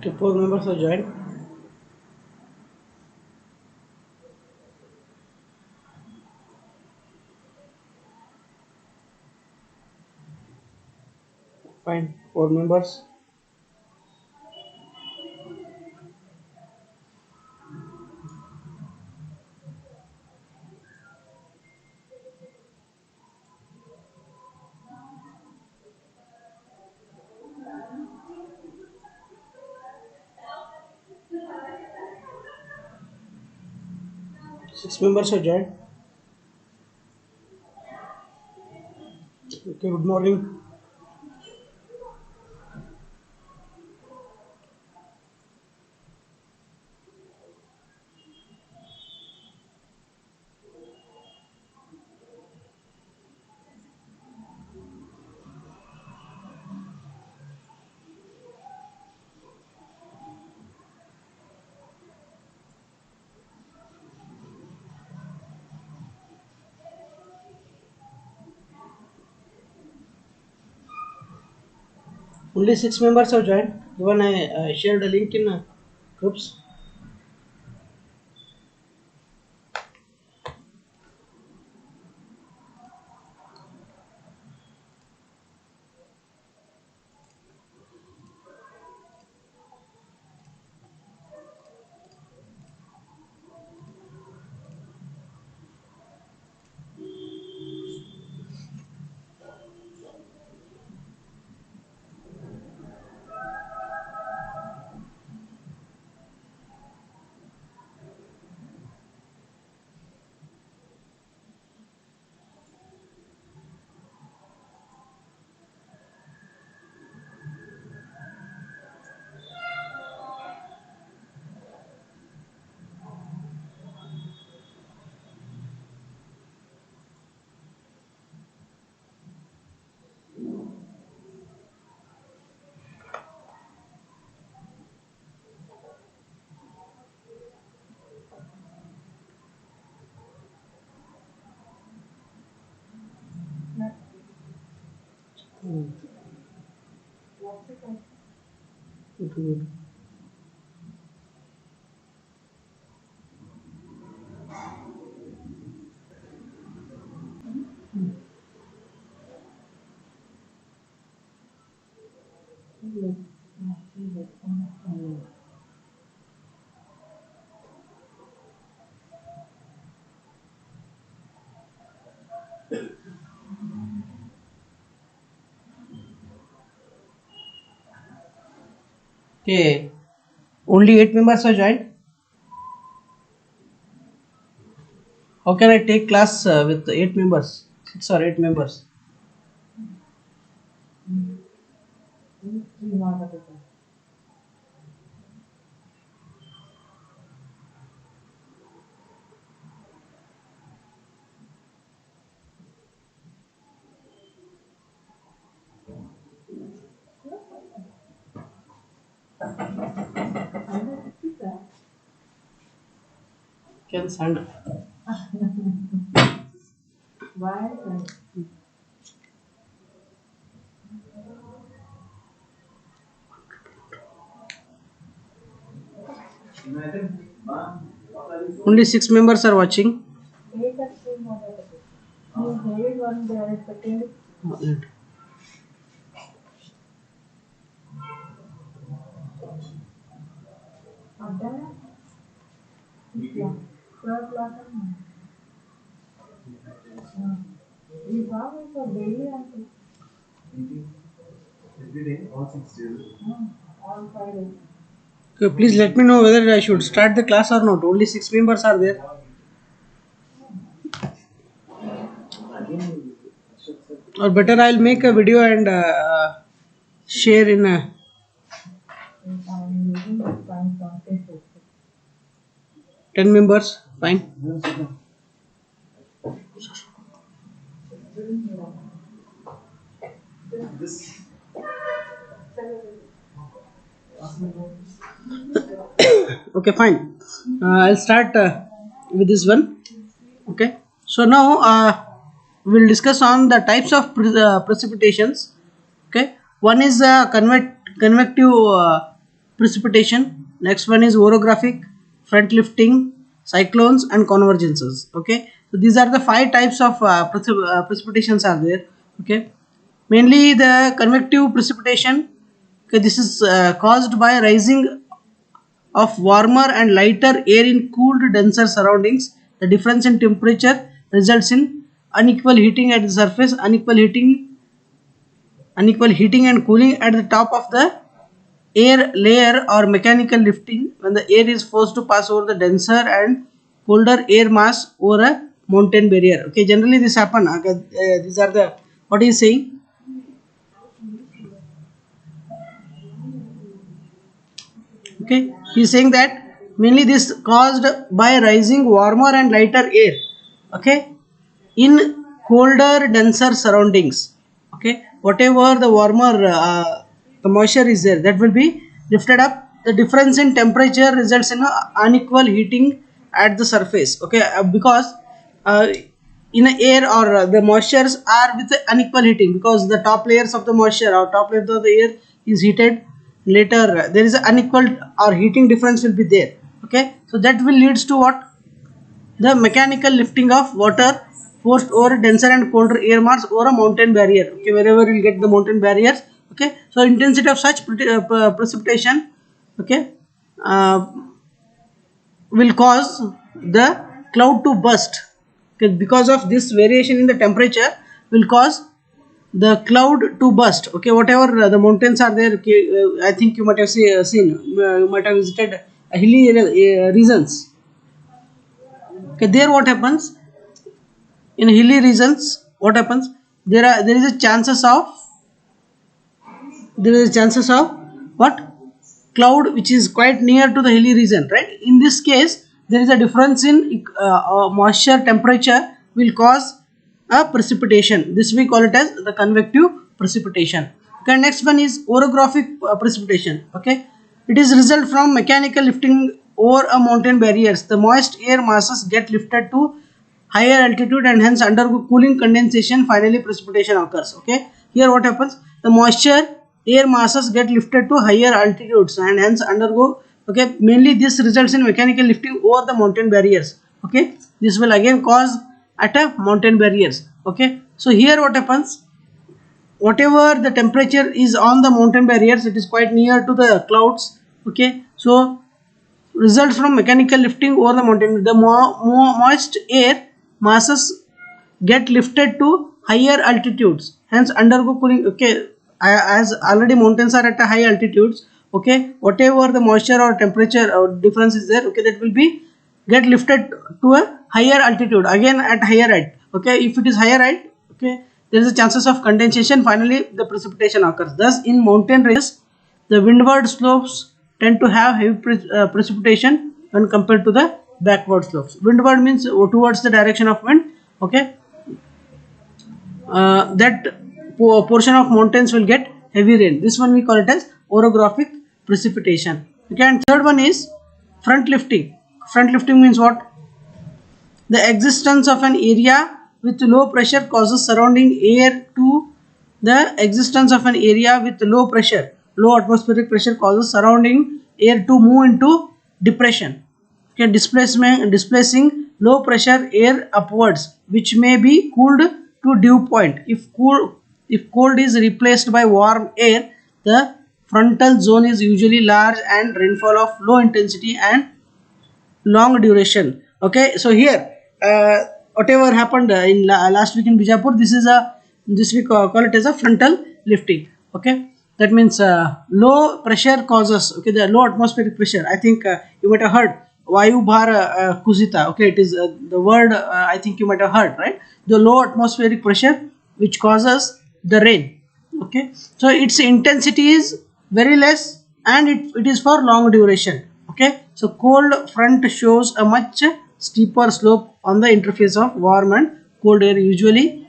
Okay, 4 members have joined. Fine, 4 members. 6 members have joined. Okay, good morning. Only 6 members have joined. Even I shared a link in groups. Hmm. Good. Okay, only 8 members have joined. How can I take class with 8 members? 6 or 8 members. Can send. Only 6 members are watching. Okay, please let me know whether I should start the class or not. Only 6 members are there. Or better, I'll make a video and share in 10 members. Fine. Okay, fine. I'll start with this one. Okay. So now we'll discuss on the types of precipitations. Okay. One is convective precipitation. Next one is orographic, front lifting, cyclones and convergences. Okay, so these are the 5 types of precipitations are there. Okay, mainly the convective precipitation. Okay, this is caused by rising of warmer and lighter air in cooled denser surroundings. The difference in temperature results in unequal heating at the surface, unequal heating and cooling at the top of the air layer, or mechanical lifting when the air is forced to pass over the denser and colder air mass over a mountain barrier. Okay, generally this happen. Okay, these are the what he is saying. Okay, he is saying that mainly this caused by rising warmer and lighter air. Okay, in colder denser surroundings. Okay, whatever the warmer the moisture is there, that will be lifted up. The difference in temperature results in unequal heating at the surface. Okay, because uh, in a air, or the moistures are with unequal heating, because the top layers of the moisture or top layer of the air is heated later, there is an unequal or heating difference will be there. Okay, so that will leads to what? The mechanical lifting of water forced over denser and colder air mass over a mountain barrier. Okay, wherever you get the mountain barriers. Okay, so intensity of such precipitation, okay, uh, will cause the cloud to burst. Okay, because of this variation in the temperature will cause the cloud to burst. Okay, whatever the mountains are there. Okay, I think you might have seen, you might have visited hilly regions. Okay, there what happens in hilly regions? What happens? There is a chances of what? Cloud which is quite near to the hilly region, right? In this case, there is a difference in moisture temperature will cause a precipitation. This we call it as the convective precipitation. Okay, next one is orographic precipitation. Okay, it is result from mechanical lifting over a mountain barriers. The moist air masses get lifted to higher altitude and hence undergo cooling condensation. Finally precipitation occurs. Okay, here what happens? The moisture air masses get lifted to higher altitudes and hence undergo, okay, mainly this results in mechanical lifting over the mountain barriers. Okay, this will again cause at a mountain barriers. Okay, so here what happens? Whatever the temperature is on the mountain barriers, it is quite near to the clouds. Okay, so results from mechanical lifting over the mountain. The moist air masses get lifted to higher altitudes, hence undergo cooling. Okay, as already mountains are at a high altitudes. Okay, whatever the moisture or temperature or difference is there, okay, that will be get lifted to a higher altitude, again at higher height. Okay, if it is higher height, okay, there is a chances of condensation. Finally the precipitation occurs. Thus in mountain ranges, the windward slopes tend to have heavy precipitation when compared to the backward slopes. Windward means towards the direction of wind. Okay, that portion of mountains will get heavy rain. This one we call it as orographic precipitation. Okay, and third one is front lifting. Front lifting means what? The existence of an area with low pressure causes surrounding air to the existence of an area with low pressure, low atmospheric pressure causes surrounding air to move into depression. Okay, displacing low pressure air upwards, which may be cooled to dew point. If cold is replaced by warm air, the frontal zone is usually large and rainfall of low intensity and long duration. Okay, so here whatever happened in last week in Bijapur, this we call it as a frontal lifting. Okay, that means low pressure causes, okay, the low atmospheric pressure. I think you might have heard Vayu Bhar Kusita. Okay, it is the word I think you might have heard, right? The low atmospheric pressure which causes the rain. Okay, so its intensity is very less and it is for long duration. Okay, so cold front shows a much steeper slope on the interface of warm and cold air, usually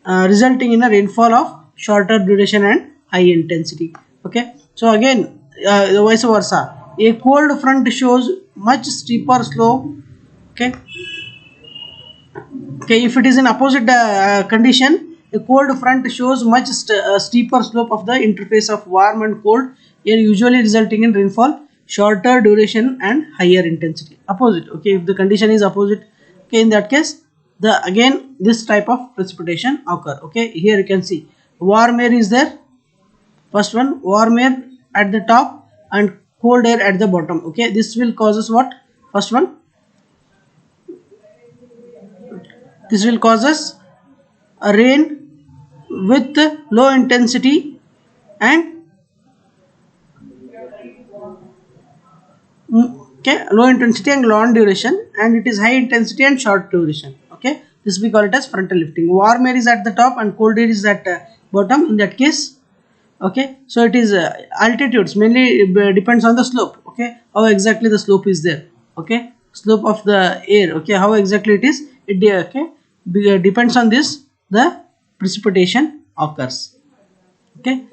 resulting in a rainfall of shorter duration and high intensity. Okay, so again the vice versa, a cold front shows much steeper slope. Okay, okay, if it is in opposite condition, A cold front shows much steeper slope of the interface of warm and cold air, usually resulting in rainfall shorter duration and higher intensity. Opposite, okay, if the condition is opposite, okay, in that case the again this type of precipitation occur. Okay, here you can see warm air is there, first one warm air at the top and cold air at the bottom. Okay, this will causes what? First one, this will causes a rain with low intensity and okay, low intensity and long duration, and it is high intensity and short duration. Okay, this we call it as frontal lifting. Warm air is at the top and cold air is at bottom in that case. Okay, so it is altitudes mainly depends on the slope. Okay, how exactly the slope is there. Okay, slope of the air, okay, how exactly it is, it okay, depends on this the precipitation occurs. Okay,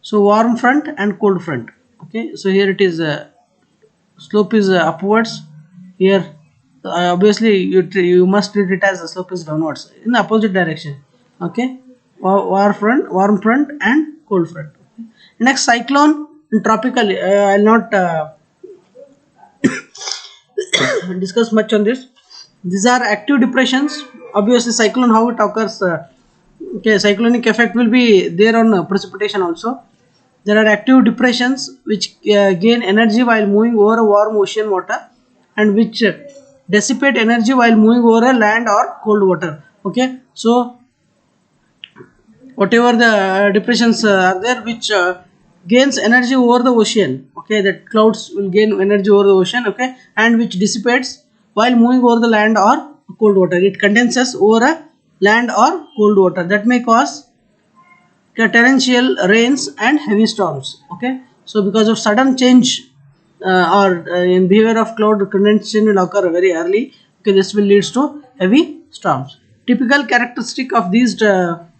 so warm front and cold front. Okay, so here it is slope is upwards. Here obviously you must treat it as the slope is downwards in the opposite direction. Okay, warm front and cold front. Okay. Next, cyclone and tropical. I'll not discuss much on this. These are active depressions. Obviously cyclone, how it occurs, okay, cyclonic effect will be there on precipitation also. There are active depressions which gain energy while moving over a warm ocean water, and which dissipate energy while moving over a land or cold water. Okay, so whatever the depressions are there which gains energy over the ocean. Okay, that clouds will gain energy over the ocean. Okay, and which dissipates while moving over the land or cold water. It condenses over a land or cold water that may cause torrential rains and heavy storms. Okay, so because of sudden change or in behavior of cloud, condensation will occur very early. Okay, this will leads to heavy storms. Typical characteristic of these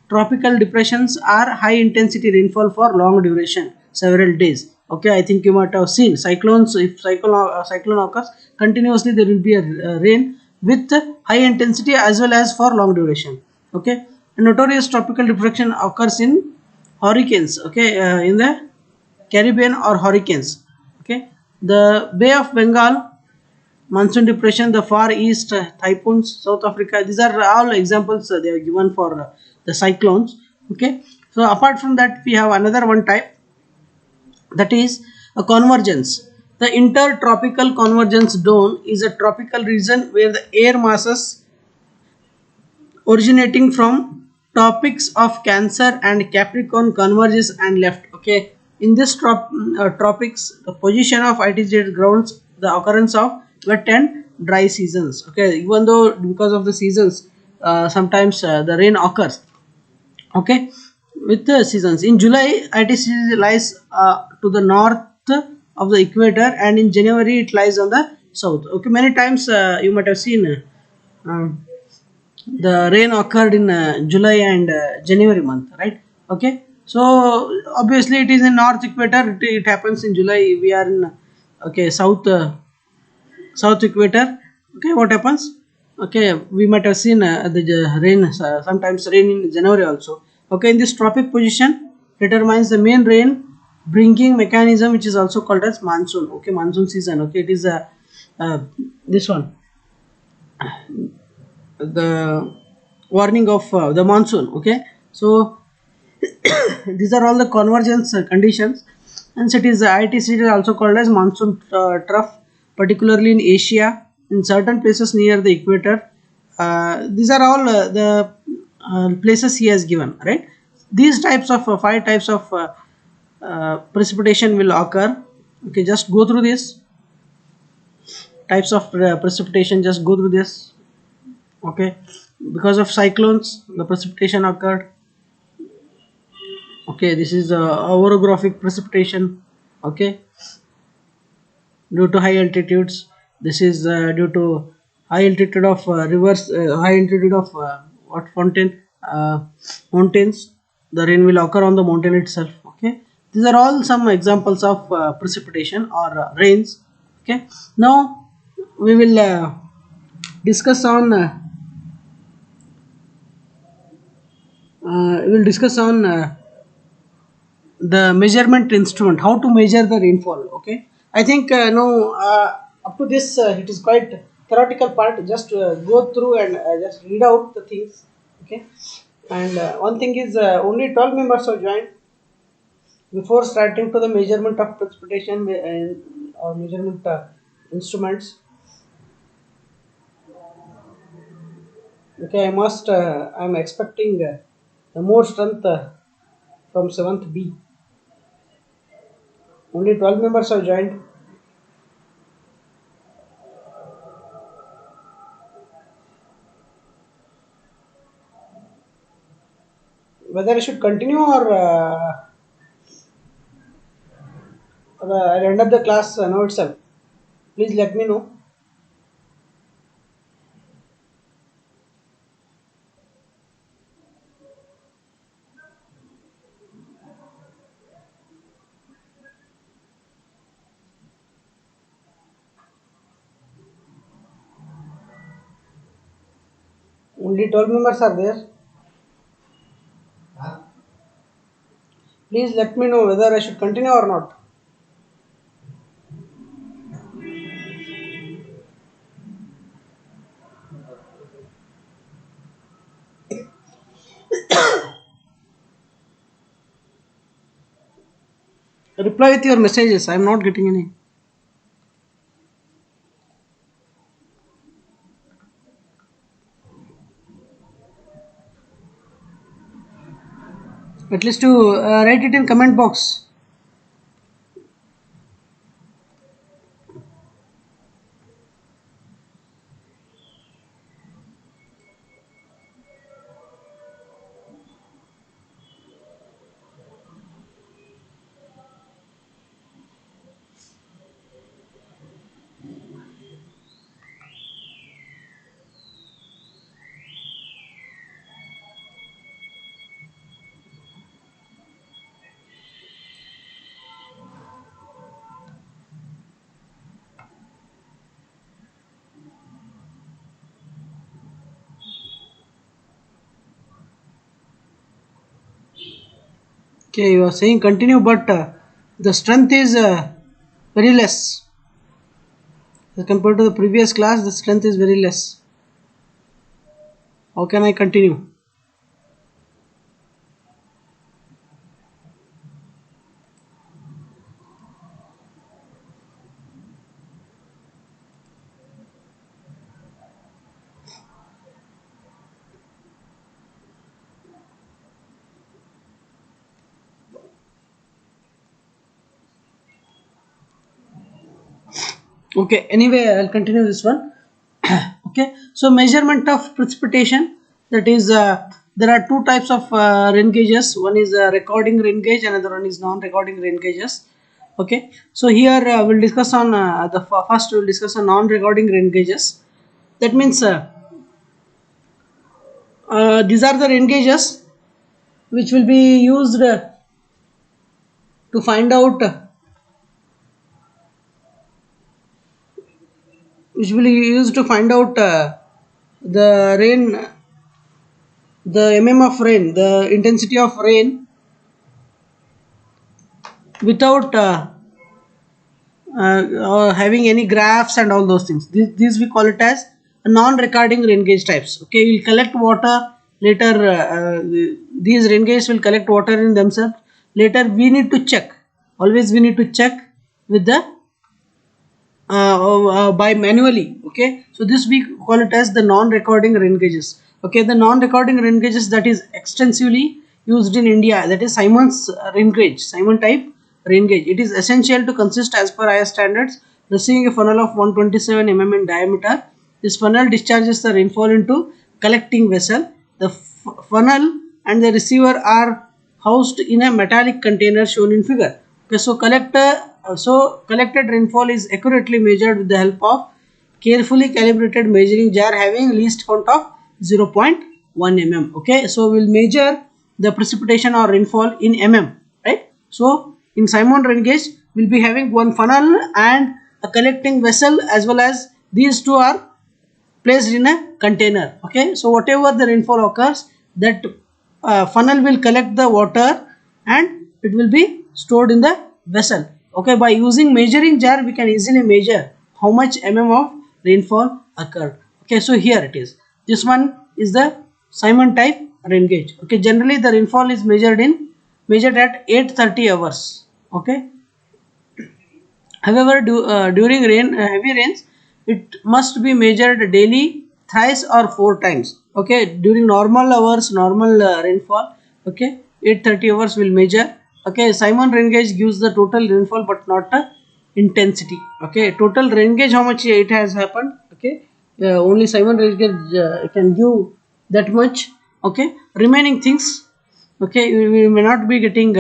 tropical depressions are high intensity rainfall for long duration, several days. Okay, I think you might have seen cyclones. If cyclone occurs continuously, there will be a rain with high intensity as well as for long duration. Okay, a notorious tropical depression occurs in hurricanes. Okay, in the Caribbean or hurricanes. Okay, the Bay of Bengal monsoon depression, the Far East typhoons, South Africa. These are all examples they are given for the cyclones. Okay, so apart from that, we have another one type, that is a convergence. The intertropical convergence zone is a tropical region where the air masses originating from tropics of Cancer and Capricorn converges and left. Okay, in this tropics, the position of ITZ grounds the occurrence of wet and dry seasons. Okay, even though because of the seasons, sometimes the rain occurs. Okay, with the seasons. In July, ITC lies to the north of the equator, and in January it lies on the south. Okay, many times you might have seen the rain occurred in July and January month, right? Okay, so obviously it is in north equator, it happens in July. We are in okay south equator. Okay, what happens? Okay, we might have seen the rain, sometimes rain in January also. Okay, in this tropic position determines the main rain bringing mechanism, which is also called as monsoon. Okay, monsoon season. Okay, it is this one, the warning of the monsoon. Okay, so these are all the convergence conditions, and it is ITC is also called as monsoon trough, particularly in Asia, in certain places near the equator. These are all the places he has given, right? These types of 5 types of precipitation will occur. Okay, just go through this types of precipitation. Just go through this. Okay, because of cyclones, the precipitation occurred. Okay, this is orographic precipitation. Okay, due to high altitudes. This is due to high altitude of rivers, high altitude of what fountain mountains. The rain will occur on the mountain itself. Okay, these are all some examples of precipitation or rains. Okay, now we will discuss on We will discuss on the measurement instrument, how to measure the rainfall. Okay, I think no, up to this it is quite theoretical part. Just go through and just read out the things. Okay, and one thing is only 12 members are joined before starting to the measurement of precipitation and or measurement instruments. Okay, I'm expecting the more strength from 7th B. Only 12 members are joined. Whether I should continue or I'll end up the class now itself. Please let me know. Only 12 members are there. Please let me know whether I should continue or not. Reply with your messages. I'm not getting any. At least to write it in comment box. Okay, you are saying continue, but the strength is very less. As compared to the previous class, the strength is very less. How can I continue? Okay, anyway, I'll continue this one. Okay, so measurement of precipitation, that is there are two types of rain gauges. One is recording rain gauge, another one is non-recording rain gauges. Okay, so here we'll discuss on first we'll discuss on non-recording rain gauges. That means these are the rain gauges which will be used to find out which will be used to find out the rain, the of rain, the intensity of rain without having any graphs and all those things. These we call it as non-recording rain gauge types. Okay, we'll collect water later. These rain gauges will collect water in themselves. Later, we need to check. Always, we need to check with the by manually. Okay, so this we call it as the non-recording rain gauges. Okay, the non-recording rain gauges that is extensively used in India, that is Simon's rain gauge, Simon type rain gauge. It is essential to consist as per IS standards, receiving a funnel of 127 mm in diameter. This funnel discharges the rainfall into collecting vessel. The funnel and the receiver are housed in a metallic container shown in figure. Okay, so collected rainfall is accurately measured with the help of carefully calibrated measuring jar having least count of 0.1 mm. Okay, so we'll measure the precipitation or rainfall in mm, right? So in Simon rain gauge, we'll be having one funnel and a collecting vessel, as well as these two are placed in a container. Okay, so whatever the rainfall occurs, that funnel will collect the water and it will be stored in the vessel. Okay, by using measuring jar we can easily measure how much of rainfall occurred. Okay, so here it is. This one is the Simon type rain gauge. Okay, generally the rainfall is measured at 8:30 hours. Okay, however, during heavy rains, it must be measured daily, thrice or four times. Okay, during normal hours, normal rainfall. Okay, 8:30 hours will measure. Okay, Simon rain gauge gives the total rainfall, but not the intensity. Okay, total rain gauge how much it has happened. Okay, only Simon rain gauge can give that much. Okay, remaining things. Okay, we may not be getting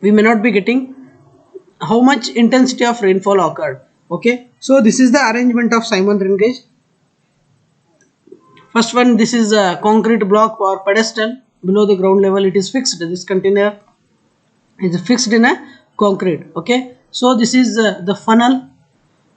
we may not be getting how much intensity of rainfall occurred. Okay, so this is the arrangement of Simon rain gauge. First one, this is a concrete block or pedestal below the ground level. It is fixed. This container is fixed in a concrete. Okay, so this is the funnel.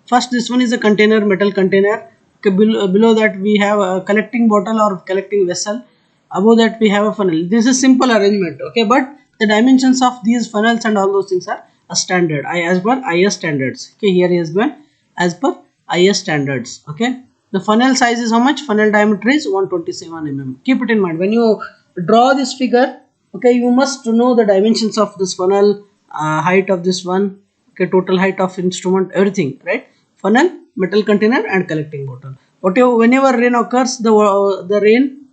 First, this one is a container, metal container. Okay, below that we have a collecting bottle or collecting vessel. Above that we have a funnel. This is simple arrangement. Okay, but the dimensions of these funnels and all those things are a standard. As per IS standards. Okay, here is given as per IS standards. Okay, the funnel size is how much? Funnel diameter is 127 mm. Keep it in mind when you draw this figure. Okay, you must know the dimensions of this funnel, height of this one. Okay, total height of instrument, everything, right? Funnel, metal container and collecting bottle. Whenever rain occurs, the rain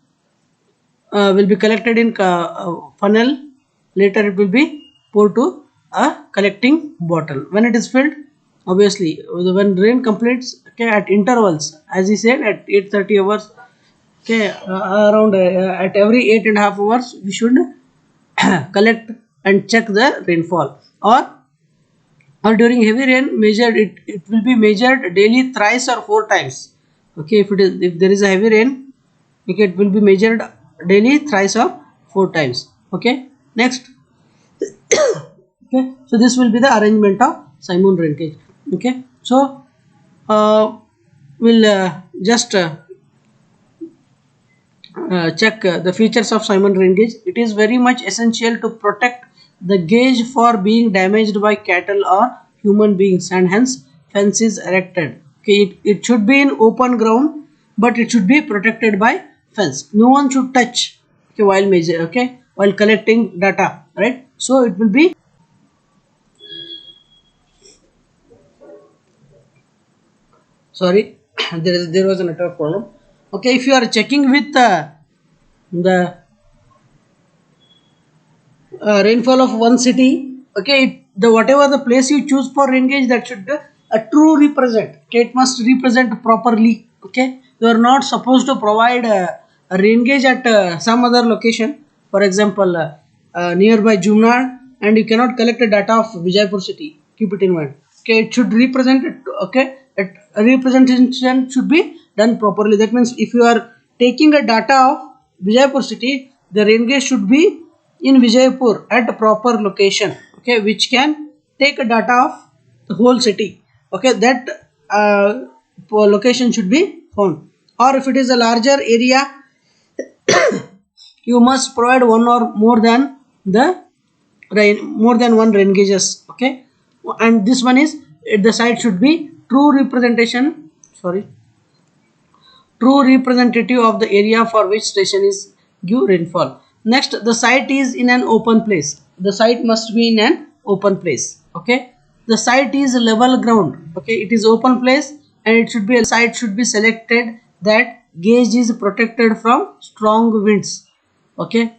will be collected in funnel. Later it will be poured to a collecting bottle. When it is filled, obviously when rain completes, okay, at intervals, as he said, at 8:30 hours, okay, around at every 8.5 hours we should collect and check the rainfall. Or during heavy rain, it will be measured daily thrice or four times. Okay, if there is a heavy rain, okay, it will be measured daily thrice or four times. Okay, next. Okay, so this will be the arrangement of Simon rain gauge. Okay, so we'll just check the features of Simon rain gauge. It is very much essential to protect the gauge for being damaged by cattle or human beings, and hence fence is erected. Okay, it should be in open ground, but it should be protected by fence. No one should touch, okay, while measure, okay, while collecting data, right? So it will be, sorry, there was a network problem. Okay, if you are checking with the rainfall of one city, okay, the whatever the place you choose for rain gauge, that should a true represent. Okay, it must represent properly. Okay, you are not supposed to provide a rain gauge at some other location, for example nearby Jumnad, and you cannot collect the data of Vijaypur city. Keep it in mind. Okay, it should represent it. Okay, a representation should be done properly. That means if you are taking a data of Vijaypur city, the rain gauge should be in Vijaypur at a proper location, okay, which can take a data of the whole city. Okay, that location should be found. Or if it is a larger area, you must provide one or more than one rain gauges. Okay, and this one is at the site should be true representation. Sorry, true representative of the area for which station is give rainfall. Next, the site is in an open place. The site must be in an open place. Okay, the site is level ground. Okay, it is open place, and it should be a site should be selected that gauge is protected from strong winds. Okay,